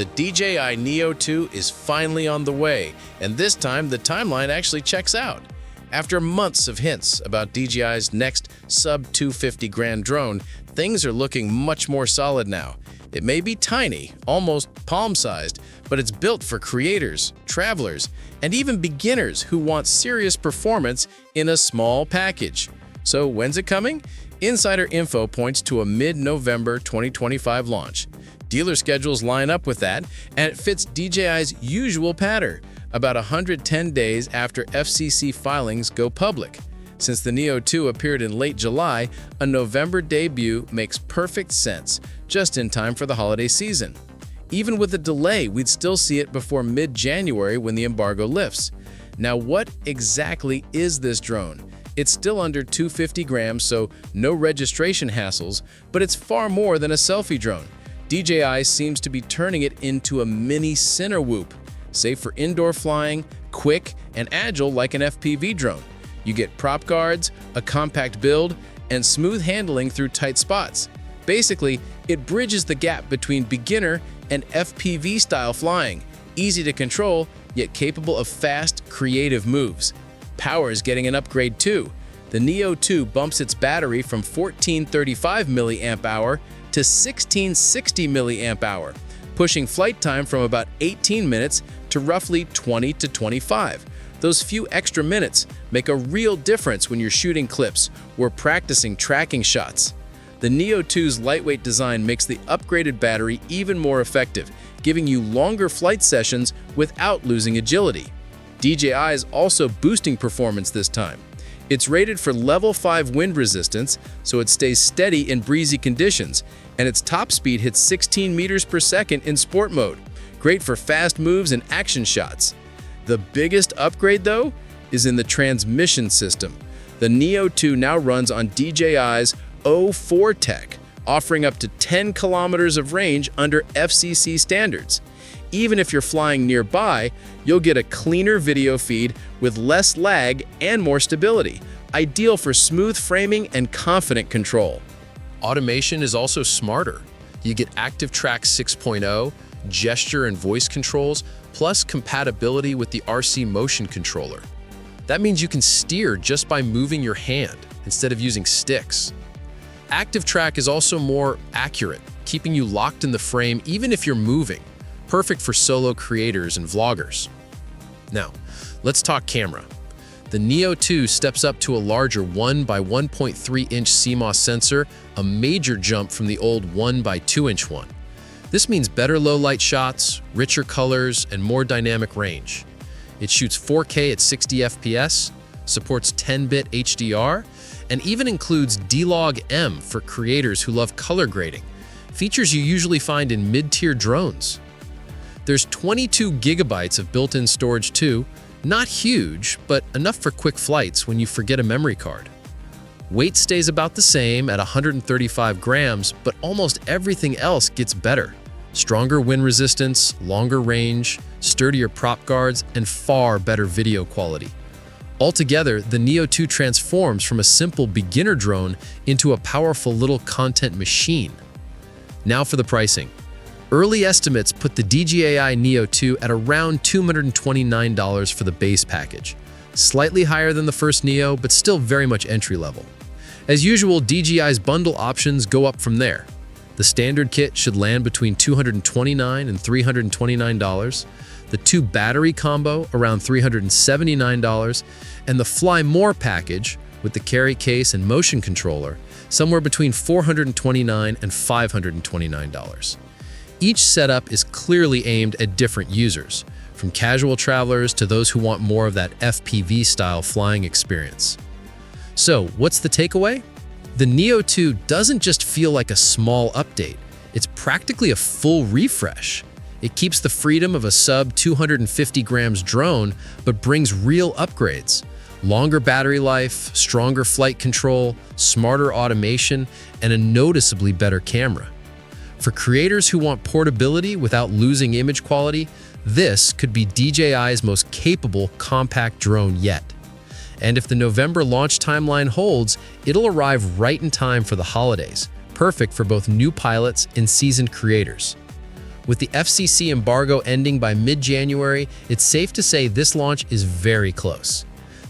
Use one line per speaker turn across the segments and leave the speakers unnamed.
The DJI Neo 2 is finally on the way, and this time the timeline actually checks out. After months of hints about DJI's next sub-250 grand drone, things are looking much more solid now. It may be tiny, almost palm-sized, but it's built for creators, travelers, and even beginners who want serious performance in a small package. So when's it coming? Insider info points to a mid-November 2025 launch. Dealer schedules line up with that, and it fits DJI's usual pattern, about 110 days after FCC filings go public. Since the Neo 2 appeared in late July, a November debut makes perfect sense, just in time for the holiday season. Even with a delay, we'd still see it before mid-January when the embargo lifts. Now, what exactly is this drone? It's still under 250 grams, so no registration hassles, but it's far more than a selfie drone. DJI seems to be turning it into a mini Cinewhoop, safe for indoor flying, quick and agile like an FPV drone. You get prop guards, a compact build, and smooth handling through tight spots. Basically, it bridges the gap between beginner and FPV-style flying, easy to control, yet capable of fast, creative moves. Power is getting an upgrade too. The Neo 2 bumps its battery from 1435 mAh to 1660 mAh, pushing flight time from about 18 minutes to roughly 20 to 25. Those few extra minutes make a real difference when you're shooting clips or practicing tracking shots. The Neo 2's lightweight design makes the upgraded battery even more effective, giving you longer flight sessions without losing agility. DJI is also boosting performance this time. It's rated for level 5 wind resistance, so it stays steady in breezy conditions, and its top speed hits 16 meters per second in sport mode, great for fast moves and action shots. The biggest upgrade, though, is in the transmission system. The Neo 2 now runs on DJI's O4 tech, offering up to 10 kilometers of range under FCC standards. Even if you're flying nearby, you'll get a cleaner video feed with less lag and more stability, ideal for smooth framing and confident control.
Automation is also smarter. You get ActiveTrack 6.0, gesture and voice controls, plus compatibility with the RC motion controller. That means you can steer just by moving your hand instead of using sticks. ActiveTrack is also more accurate, keeping you locked in the frame even if you're moving, perfect for solo creators and vloggers. Now, let's talk camera. The Neo 2 steps up to a larger 1 by 1.3-inch CMOS sensor, a major jump from the old 1 by 2-inch one. This means better low-light shots, richer colors, and more dynamic range. It shoots 4K at 60 FPS, supports 10-bit HDR, and even includes D-Log-M for creators who love color grading, features you usually find in mid-tier drones. There's 22 gigabytes of built-in storage too, not huge, but enough for quick flights when you forget a memory card. Weight stays about the same at 135 grams, but almost everything else gets better. Stronger wind resistance, longer range, sturdier prop guards, and far better video quality. Altogether, the Neo 2 transforms from a simple beginner drone into a powerful little content machine. Now for the pricing. Early estimates put the DJI Neo 2 at around $229 for the base package. Slightly higher than the first Neo, but still very much entry-level. As usual, DJI's bundle options go up from there. The standard kit should land between $229 and $329, the 2 battery combo around $379, and the Fly More package with the carry case and motion controller somewhere between $429 and $529. Each setup is clearly aimed at different users, from casual travelers to those who want more of that FPV-style flying experience. So, what's the takeaway? The Neo 2 doesn't just feel like a small update, it's practically a full refresh. It keeps the freedom of a sub-250 grams drone, but brings real upgrades. Longer battery life, stronger flight control, smarter automation, and a noticeably better camera. For creators who want portability without losing image quality, this could be DJI's most capable compact drone yet. And if the November launch timeline holds, it'll arrive right in time for the holidays, perfect for both new pilots and seasoned creators. With the FCC embargo ending by mid-January, it's safe to say this launch is very close.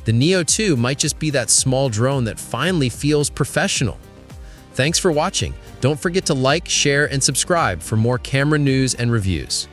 The Neo 2 might just be that small drone that finally feels professional. Thanks for watching. Don't forget to like, share, and subscribe for more camera news and reviews.